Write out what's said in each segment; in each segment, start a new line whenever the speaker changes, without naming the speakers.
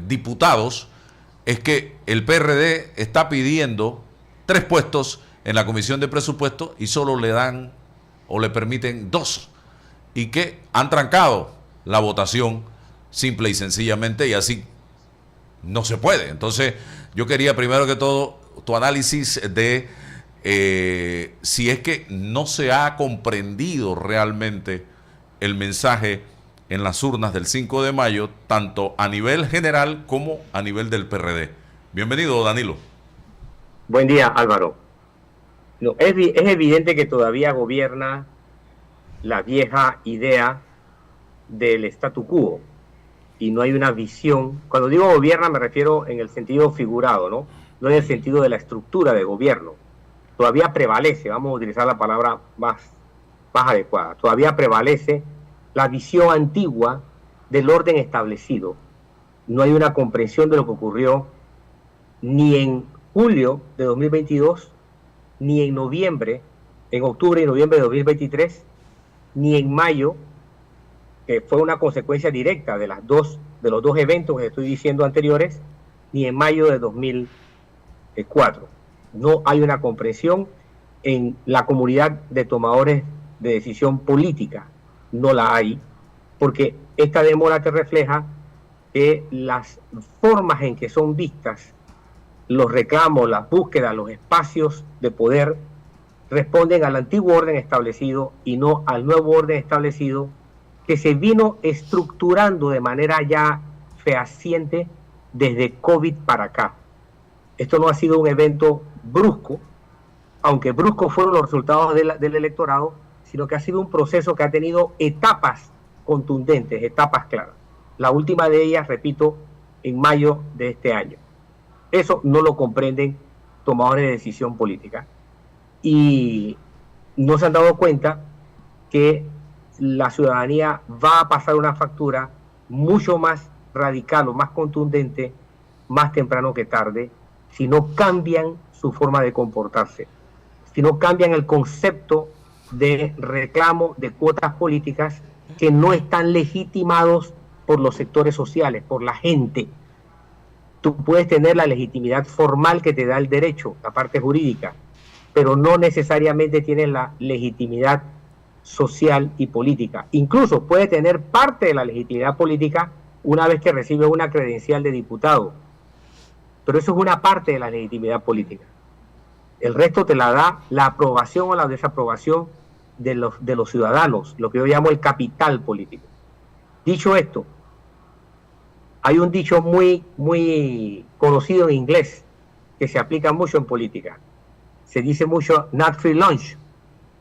diputados es que el PRD está pidiendo 3 puestos en la Comisión de Presupuestos y solo le dan o le permiten 2, y que han trancado la votación simple y sencillamente, y así no se puede. Entonces yo quería primero que todo tu análisis de si es que no se ha comprendido realmente el mensaje en las urnas del 5 de mayo, tanto a nivel general como a nivel del PRD. Bienvenido, Danilo.
Buen día, Álvaro. No, es evidente que todavía gobierna la vieja idea del statu quo y no hay una visión. Cuando digo gobierna me refiero en el sentido figurado, ¿no? No en el sentido de la estructura de gobierno. Todavía prevalece, vamos a utilizar la palabra más adecuada, todavía prevalece la visión antigua del orden establecido. No hay una comprensión de lo que ocurrió ni en julio de 2022, ni en octubre y noviembre de 2023, ni en mayo, que fue una consecuencia directa de los dos eventos que estoy diciendo anteriores, ni en mayo de 2004. No hay una comprensión en la comunidad de tomadores de decisión política. No la hay, porque esta demora te refleja que las formas en que son vistas los reclamos, las búsquedas, los espacios de poder responden al antiguo orden establecido y no al nuevo orden establecido que se vino estructurando de manera ya fehaciente desde COVID para acá. Esto no ha sido un evento brusco, aunque bruscos fueron los resultados del electorado, sino que ha sido un proceso que ha tenido etapas contundentes, etapas claras. La última de ellas, repito, en mayo de este año. Eso no lo comprenden tomadores de decisión política. Y no se han dado cuenta que la ciudadanía va a pasar una factura mucho más radical o más contundente, más temprano que tarde, si no cambian su forma de comportarse, si no cambian el concepto de reclamo de cuotas políticas que no están legitimados por los sectores sociales, por la gente. Tú puedes tener la legitimidad formal que te da el derecho, la parte jurídica, pero no necesariamente tienes la legitimidad social y política. Incluso puede tener parte de la legitimidad política una vez que recibe una credencial de diputado, pero eso es una parte de la legitimidad política. El resto te la da la aprobación o la desaprobación de los ciudadanos, lo que yo llamo el capital político. Dicho esto, hay un dicho muy conocido en inglés que se aplica mucho en política. Se dice mucho not free lunch,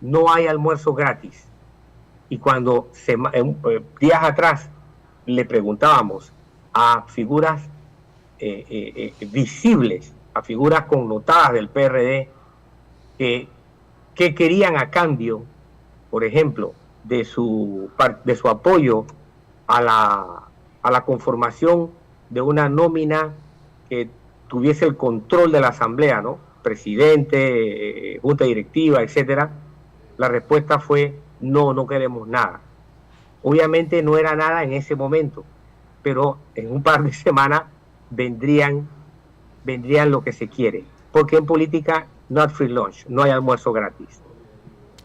no hay almuerzo gratis. Y cuando días atrás le preguntábamos a figuras visibles, a figuras connotadas del PRD, que querían a cambio, por ejemplo, de su apoyo a la conformación de una nómina que tuviese el control de la asamblea, ¿no? Presidente, junta directiva, etcétera. La respuesta fue no, no queremos nada. Obviamente no era nada en ese momento, pero en un par de semanas vendrían lo que se quiere, porque en política not free lunch, no hay almuerzo gratis.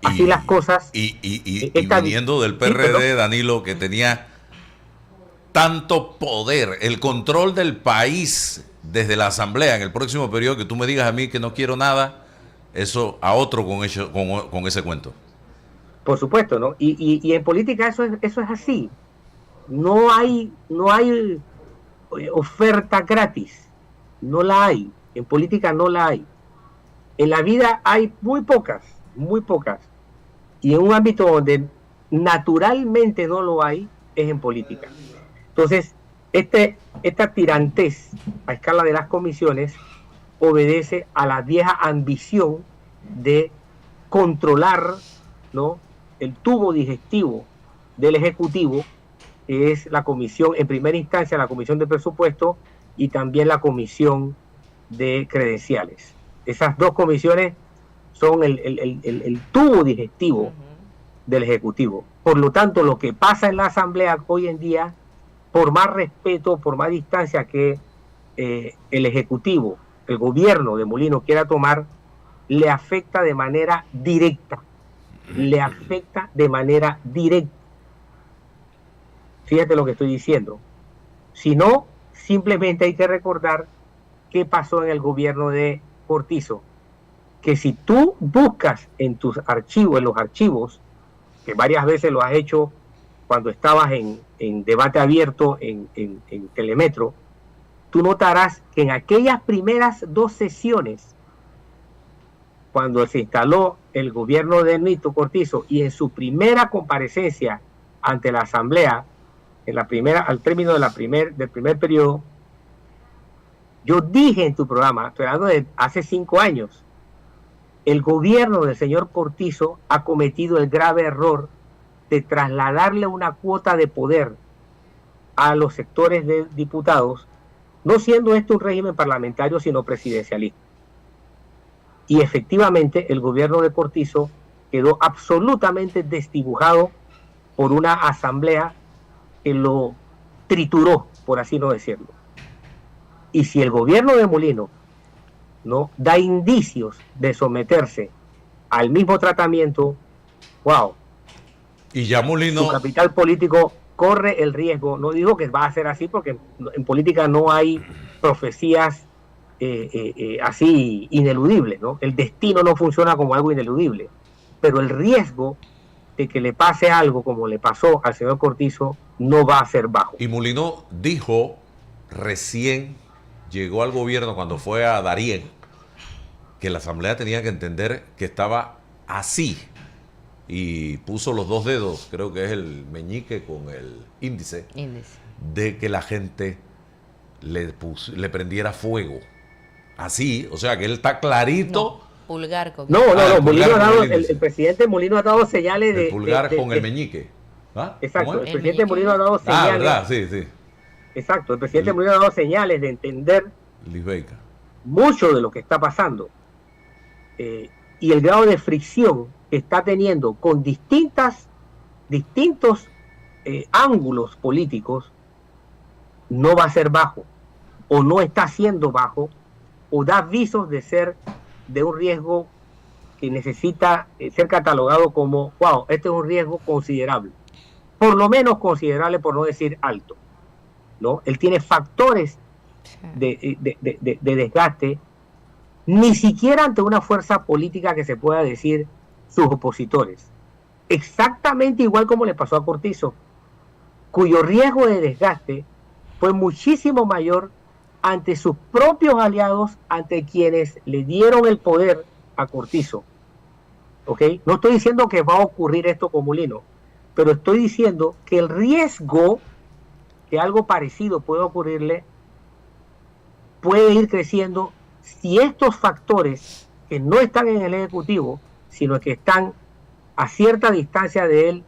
Así las cosas.
Y viniendo del PRD, Danilo, que tenía tanto poder, el control del país desde la asamblea en el próximo periodo, que tú me digas a mí que no quiero nada, eso a otro con ese cuento.
Por supuesto, ¿no? Y en política eso es así. No hay oferta gratis. No la hay. En política no la hay. En la vida hay muy pocas. Y en un ámbito donde naturalmente no lo hay, es en política. Entonces, esta tirantez a escala de las comisiones obedece a la vieja ambición de controlar, ¿no?, el tubo digestivo del Ejecutivo, que es la comisión, en primera instancia, la comisión de presupuesto y también la comisión de credenciales. Esas dos comisiones son el tubo digestivo del Ejecutivo. Por lo tanto, lo que pasa en la Asamblea hoy en día por más respeto, por más distancia que el Ejecutivo, el gobierno de Molino quiera tomar, le afecta de manera directa. Le afecta de manera directa. Fíjate lo que estoy diciendo. Si no, simplemente hay que recordar qué pasó en el gobierno de Cortizo. Que si tú buscas en tus archivos, en los archivos, que varias veces lo has hecho cuando estabas en debate abierto en Telemetro, tú notarás que en aquellas primeras 2 sesiones, cuando se instaló el gobierno de Nito Cortizo y en su primera comparecencia ante la Asamblea, al término del primer periodo, yo dije en tu programa, estoy hablando de hace 5 años, el gobierno del señor Cortizo ha cometido el grave error de trasladarle una cuota de poder a los sectores de diputados, no siendo esto un régimen parlamentario, sino presidencialista. Y efectivamente el gobierno de Cortizo quedó absolutamente desdibujado por una asamblea que lo trituró, por así no decirlo. Y si el gobierno de Molino no da indicios de someterse al mismo tratamiento, wow,
Y ya Molino...
su capital político corre el riesgo. No digo que va a ser así, porque en política no hay profecías así ineludibles, ¿no? El destino no funciona como algo ineludible, pero el riesgo de que le pase algo como le pasó al señor Cortizo no va a ser bajo.
Y Molino dijo, recién llegó al gobierno cuando fue a Darién, que la Asamblea tenía que entender que estaba así, y puso los 2 dedos, creo que es el meñique con el índice. De que la gente le prendiera fuego. Así, o sea que él está clarito.
No, pulgar con
el presidente Molino ha dado señales de...
pulgar con el meñique. ¿Ah?
Exacto, el presidente Molino ha dado señales...
¿verdad? Sí, sí.
Exacto, el presidente Molino ha dado señales de entender mucho de lo que está pasando. Y el grado de fricción que está teniendo con distintos ángulos políticos no va a ser bajo, o no está siendo bajo, o da visos de ser de un riesgo que necesita ser catalogado como, wow, este es un riesgo considerable, por lo menos considerable, por no decir alto, ¿no? Él tiene factores de desgaste, ni siquiera ante una fuerza política que se pueda decir sus opositores. Exactamente igual como le pasó a Cortizo, cuyo riesgo de desgaste fue muchísimo mayor ante sus propios aliados, ante quienes le dieron el poder a Cortizo. ¿Ok? No estoy diciendo que va a ocurrir esto con Molino, pero estoy diciendo que el riesgo que algo parecido pueda ocurrirle puede ir creciendo si estos factores que no están en el Ejecutivo, sino que están a cierta distancia de él,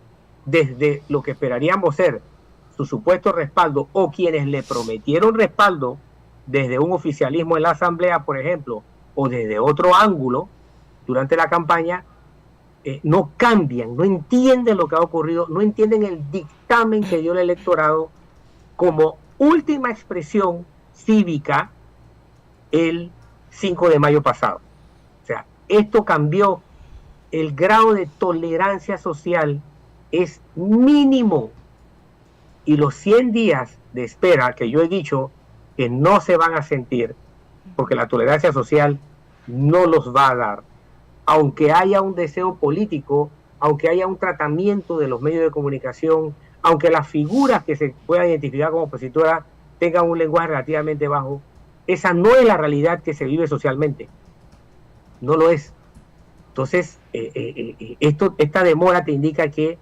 desde lo que esperaríamos ser su supuesto respaldo, o quienes le prometieron respaldo desde un oficialismo en la Asamblea, por ejemplo, o desde otro ángulo durante la campaña, no cambian, no entienden lo que ha ocurrido, no entienden el dictamen que dio el electorado como última expresión cívica el 5 de mayo pasado. O sea, esto cambió, el grado de tolerancia social es mínimo, y los 100 días de espera que yo he dicho que no se van a sentir, porque la tolerancia social no los va a dar, aunque haya un deseo político, aunque haya un tratamiento de los medios de comunicación, aunque las figuras que se puedan identificar como opositoras tengan un lenguaje relativamente bajo. Esa no es la realidad que se vive socialmente, no lo es. Entonces, esta demora te indica que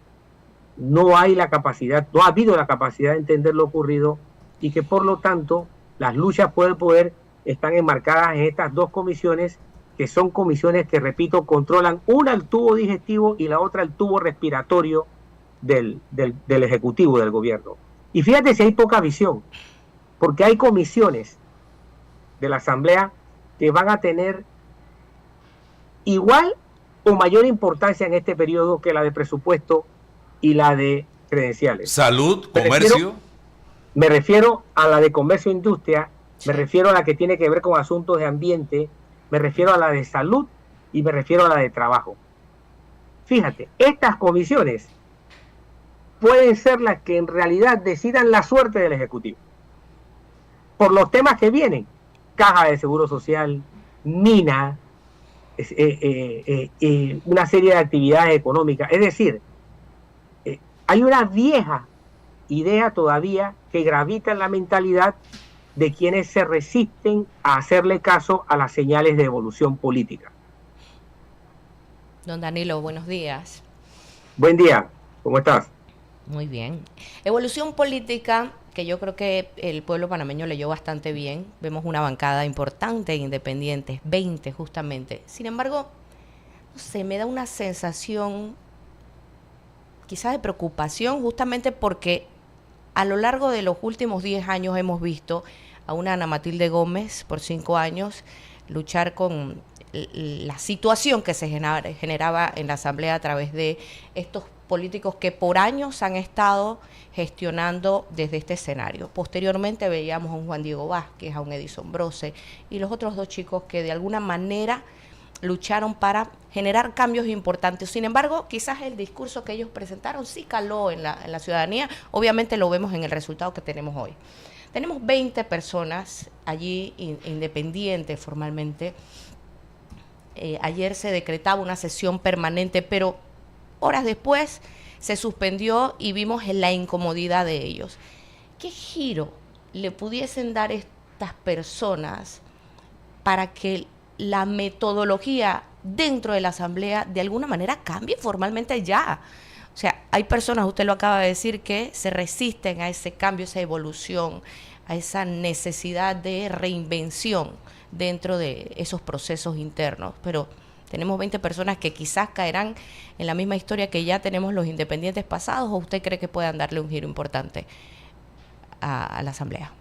no hay la capacidad, no ha habido la capacidad de entender lo ocurrido, y que por lo tanto las luchas por el poder están enmarcadas en estas 2 comisiones, que son comisiones que, repito, controlan una el tubo digestivo y la otra el tubo respiratorio del Ejecutivo, del gobierno. Y fíjate si hay poca visión, porque hay comisiones de la Asamblea que van a tener igual o mayor importancia en este periodo que la de presupuesto y la de credenciales.
Salud, comercio.
Me refiero a la de comercio e industria,
Sí.
me refiero a la que tiene que ver con asuntos de ambiente, me refiero a la de salud y me refiero a la de trabajo. Fíjate, estas comisiones pueden ser las que en realidad decidan la suerte del Ejecutivo. Por los temas que vienen, caja de seguro social, mina, una serie de actividades económicas. Es decir, hay una vieja idea todavía que gravita en la mentalidad de quienes se resisten a hacerle caso a las señales de evolución política.
Don Danilo, buenos días.
Buen día, ¿cómo estás?
Muy bien. Evolución política que yo creo que el pueblo panameño leyó bastante bien. Vemos una bancada importante de independientes, 20 justamente. Sin embargo, no sé, me da una sensación quizás de preocupación justamente porque a lo largo de los últimos 10 años hemos visto a una Ana Matilde Gómez por 5 años luchar con la situación que se generaba en la Asamblea a través de estos políticos que por años han estado gestionando desde este escenario. Posteriormente veíamos a un Juan Diego Vázquez, a un Edison Brose y los otros dos chicos que de alguna manera lucharon para generar cambios importantes. Sin embargo, quizás el discurso que ellos presentaron sí caló en la ciudadanía. Obviamente lo vemos en el resultado que tenemos hoy. Tenemos 20 personas allí independientes formalmente. Ayer se decretaba una sesión permanente, pero horas después se suspendió y vimos la incomodidad de ellos. ¿Qué giro le pudiesen dar estas personas para que la metodología dentro de la Asamblea de alguna manera cambie formalmente ya? O sea, hay personas, usted lo acaba de decir, que se resisten a ese cambio, esa evolución, a esa necesidad de reinvención dentro de esos procesos internos, pero tenemos 20 personas que quizás caerán en la misma historia que ya tenemos los independientes pasados, ¿o usted cree que puedan darle un giro importante a la Asamblea?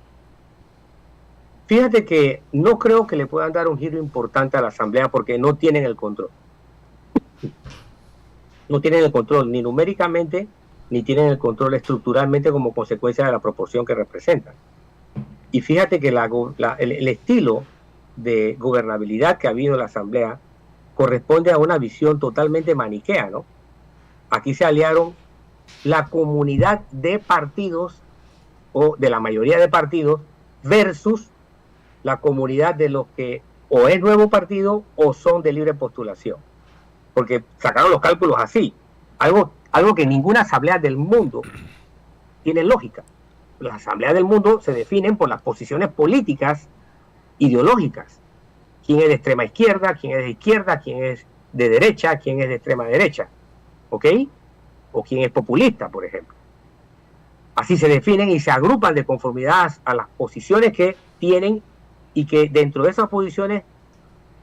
Fíjate que no creo que le puedan dar un giro importante a la Asamblea porque no tienen el control. No tienen el control ni numéricamente, ni tienen el control estructuralmente como consecuencia de la proporción que representan. Y fíjate que el estilo de gobernabilidad que ha habido en la Asamblea corresponde a una visión totalmente maniquea, ¿no? Aquí se aliaron la comunidad de partidos o de la mayoría de partidos versus la comunidad de los que o es nuevo partido o son de libre postulación. Porque sacaron los cálculos así. Algo que ninguna asamblea del mundo tiene lógica. Las asambleas del mundo se definen por las posiciones políticas ideológicas. Quién es de extrema izquierda, quién es de izquierda, quién es de derecha, quién es de extrema derecha. ¿Ok? O quién es populista, por ejemplo. Así se definen y se agrupan de conformidad a las posiciones que tienen y que dentro de esas posiciones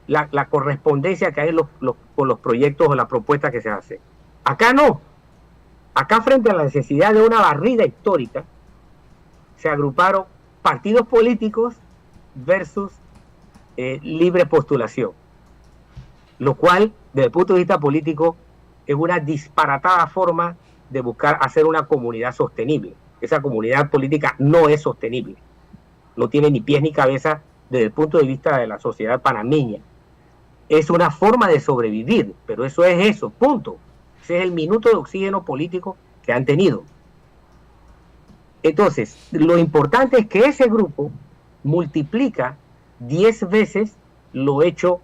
la correspondencia que hay con los proyectos o las propuestas que se hacen. Acá no. Acá frente a la necesidad de una barrida histórica se agruparon partidos políticos versus libre postulación. Lo cual, desde el punto de vista político, es una disparatada forma de buscar hacer una comunidad sostenible. Esa comunidad política no es sostenible. No tiene ni pies ni cabeza desde el punto de vista de la sociedad panameña. Es una forma de sobrevivir, pero eso es eso, punto. Ese es el minuto de oxígeno político que han tenido. Entonces, lo importante es que ese grupo multiplica 10 veces lo hecho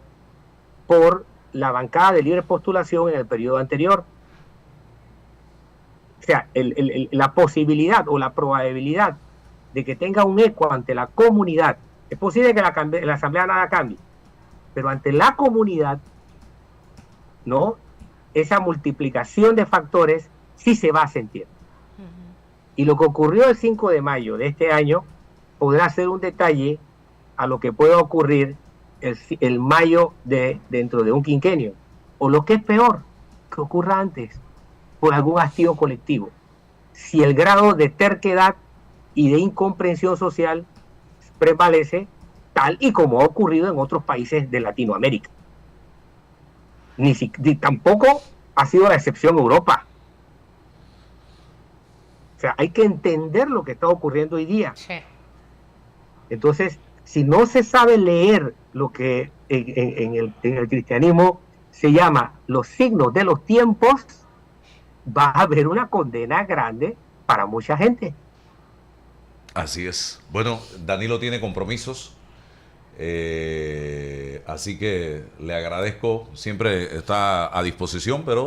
por la bancada de libre postulación en el periodo anterior. O sea, la posibilidad o la probabilidad de que tenga un eco ante la comunidad, es posible que la Asamblea nada cambie, pero ante la comunidad, ¿no? Esa multiplicación de factores sí se va a sentir. Y lo que ocurrió el 5 de mayo de este año podrá ser un detalle a lo que pueda ocurrir el mayo dentro de un quinquenio. O lo que es peor, que ocurra antes, por algún hastío colectivo. Si el grado de terquedad y de incomprensión social prevalece, tal y como ha ocurrido en otros países de Latinoamérica. Ni tampoco ha sido la excepción Europa. O sea, hay que entender lo que está ocurriendo hoy día.
Sí.
Entonces, si no se sabe leer lo que en el cristianismo se llama los signos de los tiempos, va a haber una condena grande para mucha gente.
Así es. Bueno, Danilo tiene compromisos, así que le agradezco, siempre está a disposición, pero